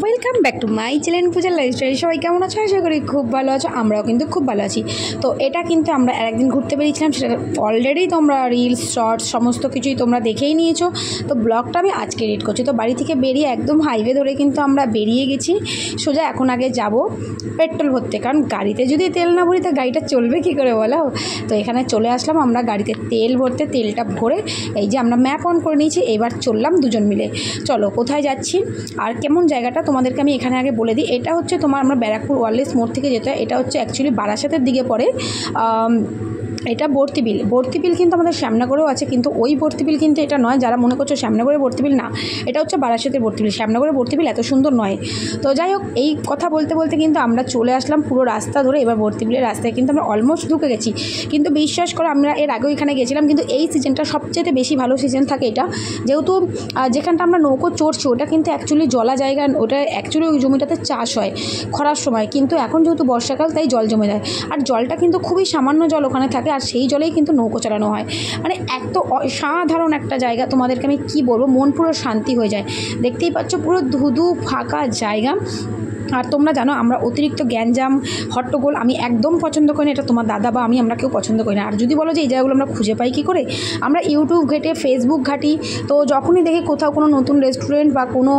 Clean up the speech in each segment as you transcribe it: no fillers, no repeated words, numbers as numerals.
Welcome back to my channel পূজার lifestyle. সবাই কেমন আছো? আশা করি খুব ভালো আছো। আমরাও কিন্তু খুব ভালো আছি। তো এটা কিন্তু আমরা একদিন ঘুরতে বেরিয়েছিলাম, সেটা অলরেডি তোমরা রিলস শর্টস সমস্ত কিছুই তোমরা দেখেই নিয়েছো। তো ব্লগটা আমি আজকে এডিট করছি। তো বাড়ি থেকে বেরিয়ে একদম হাইওয়ে ধরে কিন্তু আমরা বেরিয়ে গেছি সোজা। এখন আগে যাব পেট্রোল ভরতে, কারণ গাড়িতে যদি তেল না ভরি তো গাড়িটা চলবে কী করে বলো। তো এখানে চলে আসলাম আমরা গাড়িতে তেল ভরতে। তেলটা ভরে এই যে আমরা ম্যাপ অন করে নিয়েছি, এবার চললাম দুজন মিলে। চলো কোথায় যাচ্ছি আর কেমন জায়গাটা তোমাদেরকে আমি এখানে আগে বলে দিই। এটা হচ্ছে তোমার আমরা ব্যারাকপুর ওয়ারলেস মোড় থেকে যেতে হয়। এটা হচ্ছে অ্যাকচুয়ালি বারাসাতের দিকে পড়ে। এটা বর্তিবিল কিন্তু আমাদের শ্যামনগরেও আছে, কিন্তু ওই বর্তিবিল কিন্তু এটা নয়। যারা মনে করছো শ্যামনগরের বর্তিবিল, না, এটা হচ্ছে বারাসাতের বর্তিবিল। শ্যামনগরের বর্তিবিল এত সুন্দর নয়। তো যাই হোক, এই কথা বলতে বলতে কিন্তু আমরা চলে আসলাম পুরো রাস্তা ধরে। এবার বর্তিবিলের রাস্তায় কিন্তু আমরা অলমোস্ট ঢুকে গেছি। কিন্তু বিশ্বাস করো, আমরা এর আগেও এখানে গেছিলাম, কিন্তু এই সিজনটা সবচেয়ে বেশি ভালো সিজন থাকে এটা। যেহেতু যেখানটা আমরা নৌকো চড়ছি ওটা কিন্তু অ্যাকচুয়ালি জলা জায়গা, ওটা অ্যাকচুয়ালি ওই জমিটাতে চাষ হয় খরার সময়, কিন্তু এখন যেহেতু বর্ষাকাল তাই জল জমে যায়। আর জলটা কিন্তু খুবই সামান্য জল ওখানে থাকে, আর সেই জলেই কিন্তু নৌকো চালানো হয়। মানে এত অসাধারণ একটা জায়গা, তোমাদেরকে আমি কি বলবো, মন পুরো শান্তি হয়ে যায়। দেখতেই পাচ্ছ পুরো ধুধু ফাঁকা জায়গা। আর তোমরা জানো আমরা অতিরিক্ত গ্যাঞ্জাম হট্টগোল আমি একদম পছন্দ করি না। এটা তোমার দাদা বা আমরা কেউ পছন্দ করি না। আর যদি বলো যে এই জায়গাগুলো আমরা খুঁজে পাই কী করে, আমরা ইউটিউব ঘেটে ফেসবুক ঘাঁটি। তো যখনই দেখি কোথাও কোনো নতুন রেস্টুরেন্ট বা কোনো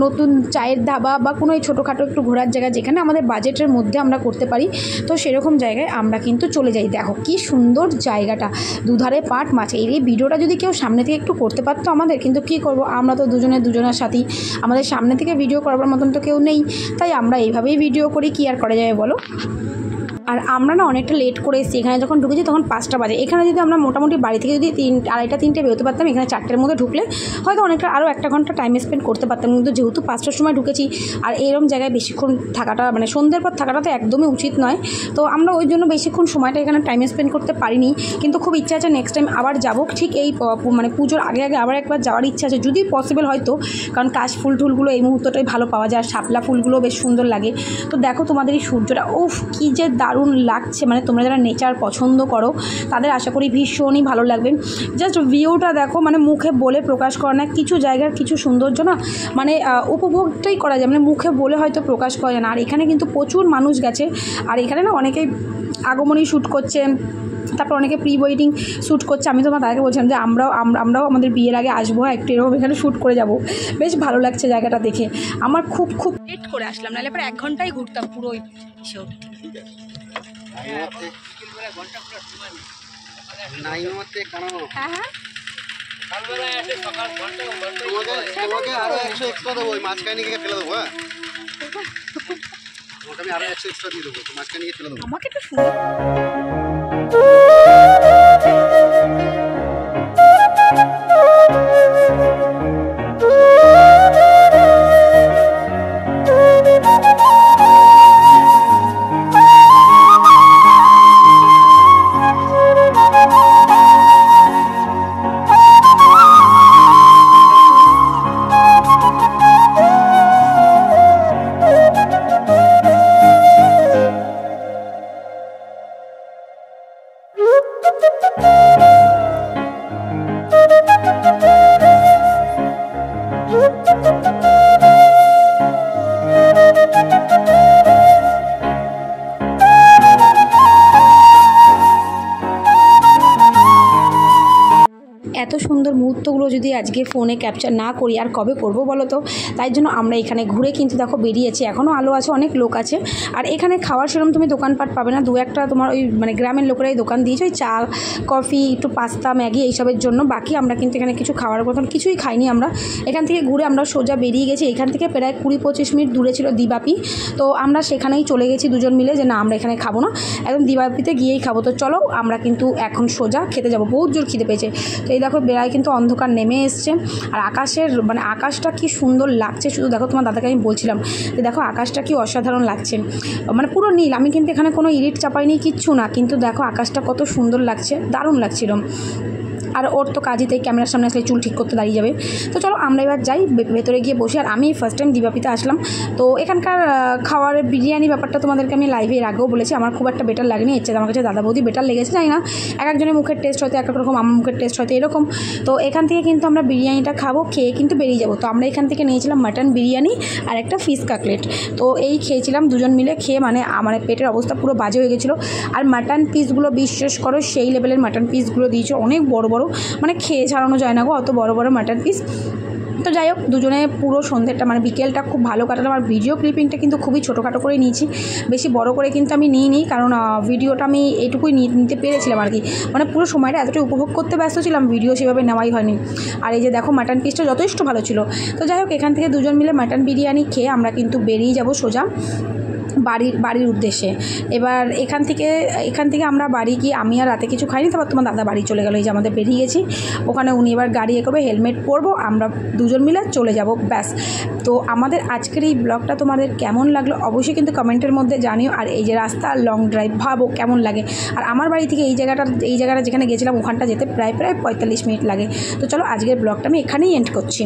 নতুন চায়ের ধাবা বা কোনো এই ছোটোখাটো একটু ঘোরার জায়গা যেখানে আমাদের বাজেটের মধ্যে আমরা করতে পারি, তো সেরকম জায়গায় আমরা কিন্তু চলে যাই। দেখো কি সুন্দর জায়গাটা, দুধারে পাট মাছ। এই ভিডিওটা যদি কেউ সামনে থেকে একটু করতে পারতো আমাদের, কিন্তু কী করবো, আমরা তো দুজনের সাথেই, আমাদের সামনে থেকে ভিডিও করার মতন তো কেউ নেই। তাই আমরা এইভাবেই ভিডিও করি, কি আর করা যাবে বলো। আর আমরা না অনেকটা লেট করে এসেছি। এখানে যখন ঢুকেছি তখন 5টা বাজে। এখানে যদি আমরা মোটামুটি বাড়ি থেকে যদি 2:30-3টে বেরোতে পারতাম, এখানে 4টের মধ্যে ঢুকলে হয়তো অনেকটা আরও 1 ঘন্টা টাইম স্পেন্ড করতে পারতাম। কিন্তু যেহেতু 5টার সময় ঢুকেছি, আর এরকম জায়গায় বেশিক্ষণ থাকাটা মানে সন্ধ্যের পর থাকাটা তো একদমই উচিত নয়। তো আমরা ওই জন্য বেশিক্ষণ সময়টা এখানে টাইম স্পেন্ড করতে পারিনি। কিন্তু খুব ইচ্ছা আছে নেক্সট টাইম আবার যাবো। ঠিক এই মানে পুজোর আগে আবার একবার যাওয়ার ইচ্ছা আছে, যদি পসিবল হয়তো, কারণ কাশ ফুলগুলো এই মুহূর্তটাই ভালো পাওয়া যায়। আর শাপলা ফুলগুলো বেশ সুন্দর লাগে। তো দেখো তোমাদের এই সূর্যটা, উফ কী যে দারুণ লাগছে। মানে তোমরা যারা নেচার পছন্দ করো তাদের আশা করি ভীষণই ভালো লাগবে। জাস্ট ভিউটা দেখো, মানে মুখে বলে প্রকাশ করা না। কিছু জায়গার কিছু সৌন্দর্য না মানে উপভোগটাই করা যায়, মানে মুখে বলে হয়তো প্রকাশ করা যায় না। আর এখানে কিন্তু প্রচুর মানুষ গেছে। আর এখানে না অনেকেই আগমনী শ্যুট করছে, তারপর অনেকে প্রি ওয়েডিং শ্যুট করছে। আমি তোমার তাদেরকে বলছিলাম যে আমরাও আমাদের বিয়ের আগে আসবো, একটু এরকম এখানে শ্যুট করে যাব। বেশ ভালো লাগছে জায়গাটা দেখে। আমার খুব লেট করে আসলাম, নাহলে পরে 1 ঘন্টায় ঘুরতাম পুরো এসেও। হ্যাঁ হ্যাঁ আমাকে একটু সুন্দর এত সুন্দর মুহূর্তগুলো যদি আজকে ফোনে ক্যাপচার না করি আর কবে করবো বলো তো। তাই জন্য আমরা এখানে ঘুরে কিন্তু দেখো বেরিয়েছি, এখনও আলো আছে, অনেক লোক আছে। আর এখানে খাওয়ার সেরকম তুমি দোকানপাট পাবে না, 2-1টা তোমার ওই মানে গ্রামের লোকেরাই দোকান দিয়েছে, ওই চা কফি একটু পাস্তা ম্যাগি এইসবের জন্য। বাকি আমরা কিন্তু এখানে কিছু খাওয়ার মতন কিছুই খাইনি। আমরা এখান থেকে ঘুরে আমরা সোজা বেরিয়ে গেছি। এখান থেকে প্রায় 20-25 মিনিট দূরে ছিল দিবাপি। তো আমরা সেখানেই চলে গেছি দুজন মিলে, যে না আমরা এখানে খাবো না, একদম দিবাপিতে গিয়েই খাবো। তো চলো আমরা কিন্তু এখন সোজা খেতে যাবো, বহুত জোর খিদে পেয়েছে। তো এই দেখো বেলায় কিন্তু অন্ধকার নেমে এসছে। আর আকাশের মানে আকাশটা কি সুন্দর লাগছে, শুধু দেখো তোমার দাদাকে আমি বলছিলাম যে দেখো আকাশটা কি অসাধারণ লাগছে, মানে পুরো নীল। আমি কিন্তু এখানে কোনো ইরিট চাপাইনি, কিচ্ছু না, কিন্তু দেখো আকাশটা কত সুন্দর লাগছে, দারুণ লাগছিল। আর ওর তো কাজই তাই ক্যামেরার সামনে আসলে চুল ঠিক করতে দাঁড়িয়ে যাবে। তো চলো আমরা এবার যাই ভেতরে গিয়ে বসি। আর আমি ফার্স্ট টাইম দিবাপিতে আসলাম, তো এখানকার খাওয়ারের বিরিয়ানি ব্যাপারটা তোমাদেরকে আমি লাইভে এর আগেও বলেছি, আমার খুব একটা বেটার লাগেনি। এর চেয়ে আমার কাছে দাদা বৌদি বেটার লেগেছে, জানি না এক একজনের মুখের টেস্ট হয়তো এক এক রকম, আমার মুখের টেস্ট হয়তো এরকম। তো এখান থেকে কিন্তু আমরা বিরিয়ানিটা খাবো, খেয়ে কিন্তু বেরিয়ে যাবো। তো আমরা এখান থেকে নিয়েছিলাম মাটন বিরিয়ানি আর একটা ফিশ কাটলেট। তো এই খেয়েছিলাম দুজন মিলে, খেয়ে মানে আমার পেটের অবস্থা পুরো বাজে হয়ে গেছিলো। আর মাটন পিসগুলো বিশ্বাস করো সেই লেভেলের মাটন পিসগুলো দিয়েছে, অনেক বড় বড়, মানে খেয়ে ছাড়ানো যায় না গো অত বড় বড় মাটন পিস। তো যাই হোক দুজনে পুরো সন্ধ্যেটা মানে বিকেলটা খুব ভালো কাটালাম। আর ভিডিও ক্লিপিংটা কিন্তু খুবই ছোটোখাটো করে নিয়েছি, বেশি বড় করে কিন্তু আমি নিইনি, কারণ ভিডিওটা আমি এইটুকুই নিতে পেরেছিলাম আর কি। মানে পুরো সময়টা এতটাই উপভোগ করতে ব্যস্ত ছিলাম, ভিডিও সেভাবে নেওয়াই হয়নি। আর এই যে দেখো মাটন পিসটা যথেষ্ট ভালো ছিল। তো যাই হোক এখান থেকে দুজন মিলে মাটন বিরিয়ানি খেয়ে আমরা কিন্তু বেরিয়ে যাব সোজা বাড়ির উদ্দেশ্যে। এবার এখান থেকে আমরা বাড়ি গিয়ে, আমি আর রাতে কিছু খাইনি, তারপর তোমার দাদা বাড়ি চলে গেলো। এই যে আমাদের বেরিয়ে গেছি, ওখানে উনি এবার গাড়ি করবে, হেলমেট পরবো, আমরা দুজন মিলে চলে যাব, ব্যাস। তো আমাদের আজকের এই ব্লগটা তোমাদের কেমন লাগলো অবশ্যই কিন্তু কমেন্টের মধ্যে জানিও। আর এই যে রাস্তা লং ড্রাইভ ভাবো কেমন লাগে। আর আমার বাড়ি থেকে এই জায়গাটা যেখানে গেছিলাম ওখানটা যেতে প্রায় 45 মিনিট লাগে। তো চলো আজকের ব্লগটা আমি এখানেই এন্ড করছি।